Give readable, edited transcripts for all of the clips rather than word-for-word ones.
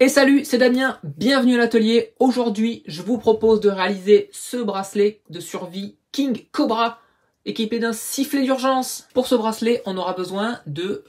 Et salut, c'est Damien, bienvenue à l'atelier. Aujourd'hui, je vous propose de réaliser ce bracelet de survie King Cobra, équipé d'un sifflet d'urgence. Pour ce bracelet, on aura besoin de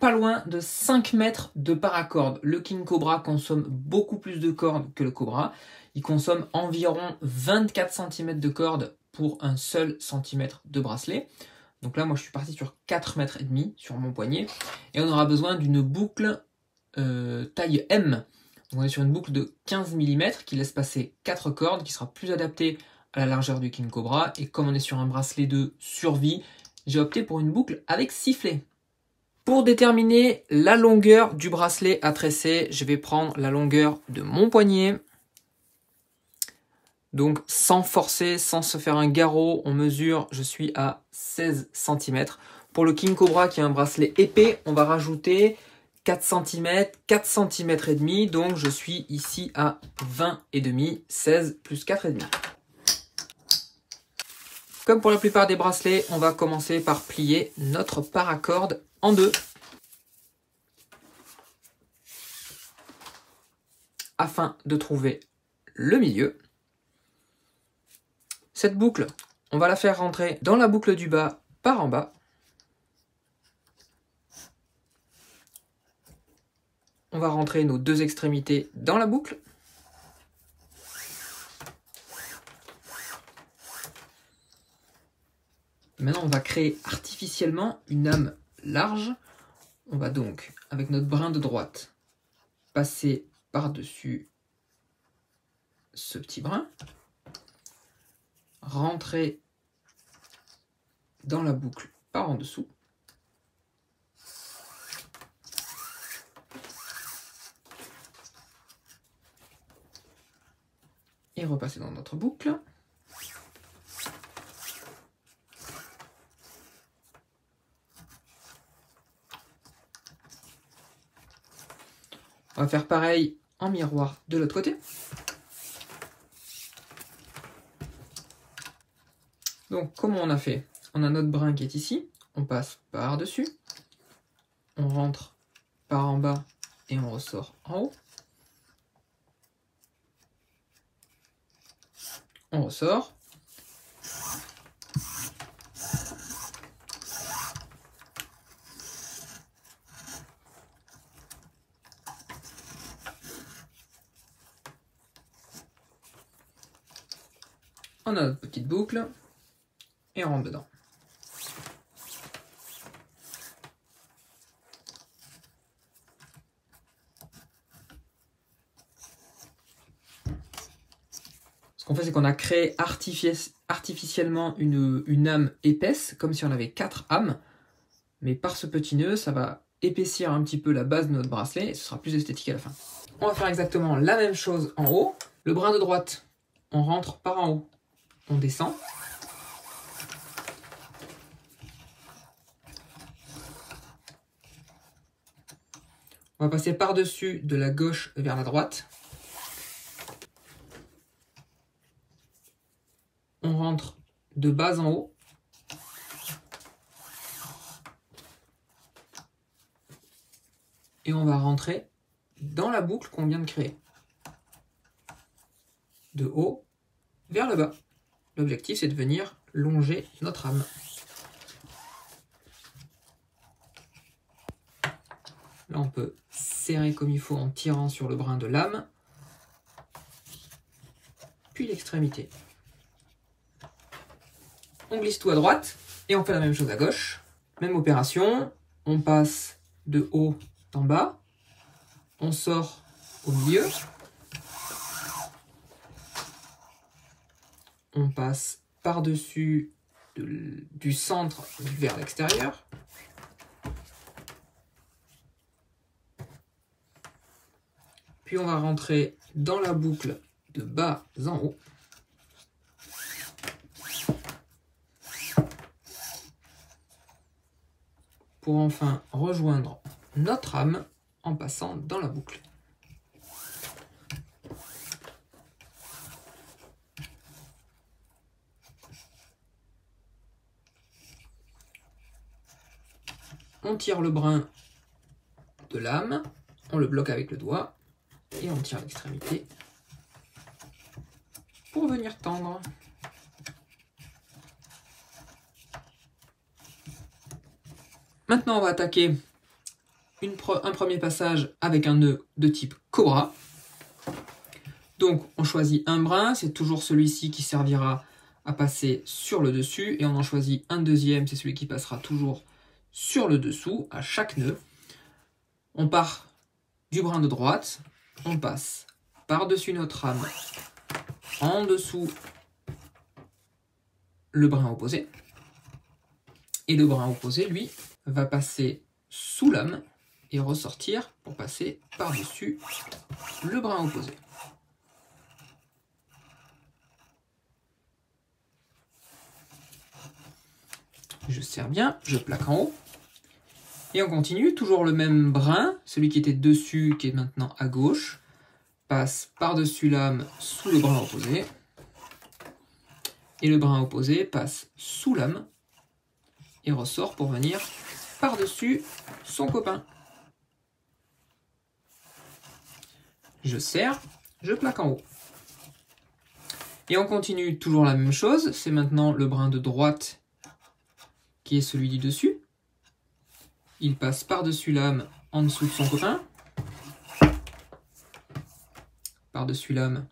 pas loin de 5 mètres de paracorde. Le King Cobra consomme beaucoup plus de cordes que le Cobra. Il consomme environ 24 cm de corde pour un seul centimètre de bracelet. Donc là, moi, je suis parti sur 4 mètres et demi sur mon poignet. Et on aura besoin d'une boucle taille M. Donc on est sur une boucle de 15 mm qui laisse passer 4 cordes, qui sera plus adaptée à la largeur du King Cobra. Et comme on est sur un bracelet de survie, j'ai opté pour une boucle avec sifflet. Pour déterminer la longueur du bracelet à tresser, je vais prendre la longueur de mon poignet. Donc sans forcer, sans se faire un garrot, on mesure, je suis à 16 cm. Pour le King Cobra qui est un bracelet épais, on va rajouter 4 cm, 4 cm et demi, donc je suis ici à 20 et demi, 16 plus 4 et demi. Comme pour la plupart des bracelets, on va commencer par plier notre paracorde en deux. Afin de trouver le milieu. Cette boucle, on va la faire rentrer dans la boucle du bas par en bas. On va rentrer nos deux extrémités dans la boucle. Maintenant, on va créer artificiellement une âme large. On va donc, avec notre brin de droite, passer par-dessus ce petit brin, rentrer dans la boucle par en dessous. Et repasser dans notre boucle. On va faire pareil en miroir de l'autre côté. Donc, comment on a fait? On a notre brin qui est ici, on passe par-dessus, on rentre par en bas et on ressort en haut. On ressort. On a notre petite boucle et on rentre dedans. Ce qu'on fait, c'est qu'on a créé artificiellement une âme épaisse, comme si on avait 4 âmes. Mais par ce petit nœud, ça va épaissir un petit peu la base de notre bracelet et ce sera plus esthétique à la fin. On va faire exactement la même chose en haut. Le brin de droite, on rentre par en haut, on descend. On va passer par-dessus de la gauche vers la droite. On rentre de bas en haut. Et on va rentrer dans la boucle qu'on vient de créer. De haut vers le bas. L'objectif, c'est de venir longer notre âme. Là, on peut serrer comme il faut en tirant sur le brin de lame. Puis l'extrémité. On glisse tout à droite et on fait la même chose à gauche. Même opération, on passe de haut en bas, on sort au milieu, on passe par-dessus du centre vers l'extérieur, puis on va rentrer dans la boucle de bas en haut. Pour enfin rejoindre notre âme en passant dans la boucle. On tire le brin de lame, on le bloque avec le doigt, Et on tire l'extrémité pour venir tendre. Maintenant, on va attaquer un premier passage avec un nœud de type Cobra. Donc, on choisit un brin, c'est toujours celui-ci qui servira à passer sur le dessus, et on en choisit un deuxième, c'est celui qui passera toujours sur le dessous, à chaque nœud. On part du brin de droite, on passe par-dessus notre rame, en dessous le brin opposé, et le brin opposé, lui, va passer sous lame et ressortir pour passer par-dessus le brin opposé. Je serre bien, je plaque en haut. Et on continue, toujours le même brin, celui qui était dessus, qui est maintenant à gauche, passe par-dessus lame sous le brin opposé. Et le brin opposé passe sous lame et ressort pour venir par-dessus son copain. Je serre, je plaque en haut. Et on continue toujours la même chose, c'est maintenant le brin de droite qui est celui du dessus. Il passe par-dessus lame en dessous de son copain. Par-dessus lame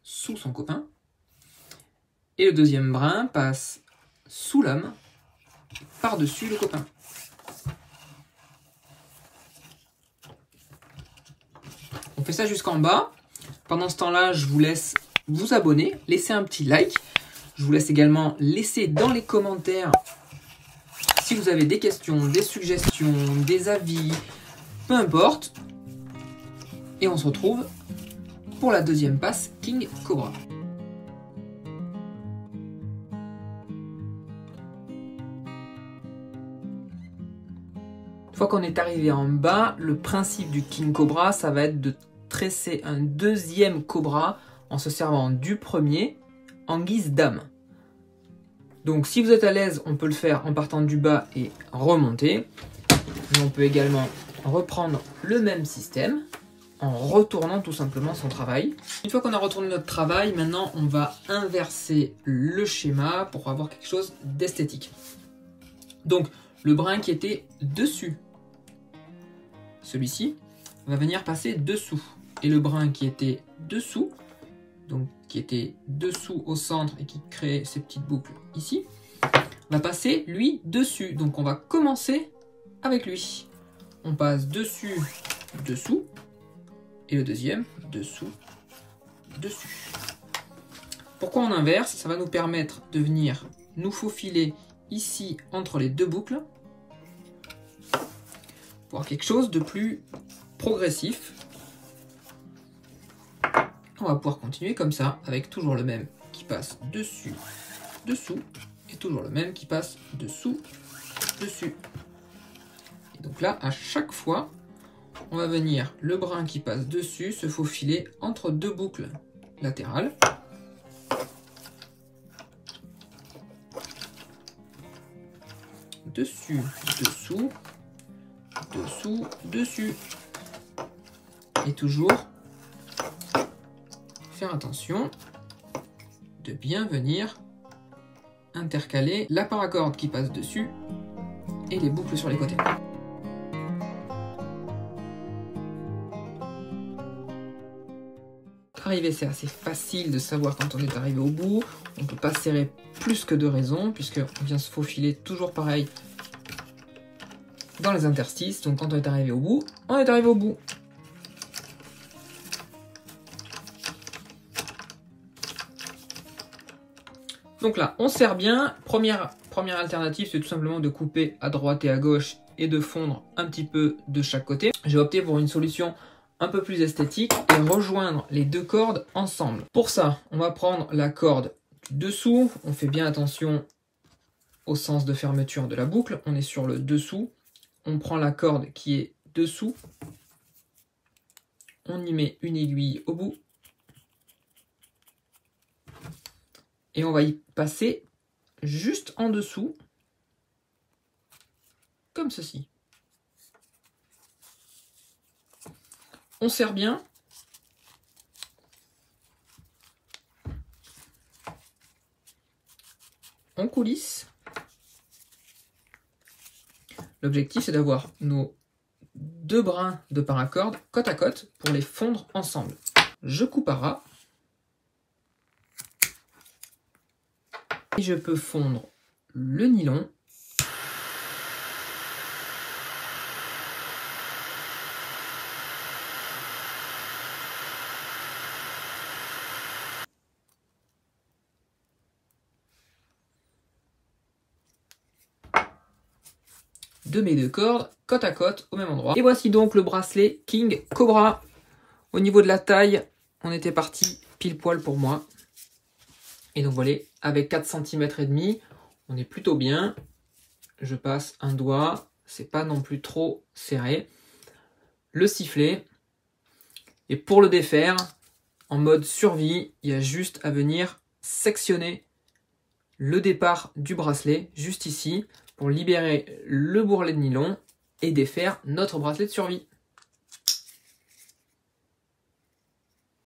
sous son copain. Et le deuxième brin passe sous lame par-dessus le copain. On fait ça jusqu'en bas. Pendant ce temps-là, je vous laisse vous abonner, laisser un petit like. Je vous laisse également laisser dans les commentaires si vous avez des questions, des suggestions, des avis, peu importe. Et on se retrouve pour la deuxième passe King Cobra. Une fois qu'on est arrivé en bas, le principe du King Cobra, ça va être de tresser un deuxième cobra en se servant du premier en guise dame. Donc si vous êtes à l'aise, on peut le faire en partant du bas et remonter. Mais on peut également reprendre le même système en retournant tout simplement son travail. Une fois qu'on a retourné notre travail, maintenant on va inverser le schéma pour avoir quelque chose d'esthétique. Donc le brin qui était dessus, celui-ci, va venir passer dessous. Et le brin qui était dessous, donc qui était dessous au centre et qui crée ces petites boucles ici, va passer lui dessus. Donc on va commencer avec lui. On passe dessus, dessous, et le deuxième dessous, dessus. Pourquoi on inverse? Ça va nous permettre de venir nous faufiler ici entre les deux boucles pour avoir quelque chose de plus progressif. On va pouvoir continuer comme ça, avec toujours le même qui passe dessus, dessous, et toujours le même qui passe dessous, dessus. Et donc là, à chaque fois, on va venir le brin qui passe dessus se faufiler entre deux boucles latérales. Dessus, dessous, dessous, dessus. Et toujours faire attention de bien venir intercaler la paracorde qui passe dessus et les boucles sur les côtés. Arriver, c'est assez facile de savoir quand on est arrivé au bout. On ne peut pas serrer plus que de raison puisqu'on vient se faufiler toujours pareil dans les interstices. Donc quand on est arrivé au bout, on est arrivé au bout. Donc là, on serre bien. Première alternative, c'est tout simplement de couper à droite et à gauche et de fondre un petit peu de chaque côté. J'ai opté pour une solution un peu plus esthétique et rejoindre les deux cordes ensemble. Pour ça, on va prendre la corde du dessous. On fait bien attention au sens de fermeture de la boucle. On est sur le dessous. On prend la corde qui est dessous. On y met une aiguille au bout. Et on va y passer juste en dessous, comme ceci. On serre bien on coulisse. L'objectif, c'est d'avoir nos 2 brins de paracorde côte à côte pour les fondre ensemble. Je coupe à ras. Et je peux fondre le nylon. De mes 2 cordes, côte à côte, au même endroit. Et voici donc le bracelet King Cobra. Au niveau de la taille, on était parti pile poil pour moi. Et donc voilà, avec 4 cm et demi, on est plutôt bien. Je passe un doigt, c'est pas non plus trop serré. Le sifflet. Et pour le défaire, en mode survie, il y a juste à venir sectionner le départ du bracelet, juste ici, pour libérer le bourrelet de nylon et défaire notre bracelet de survie.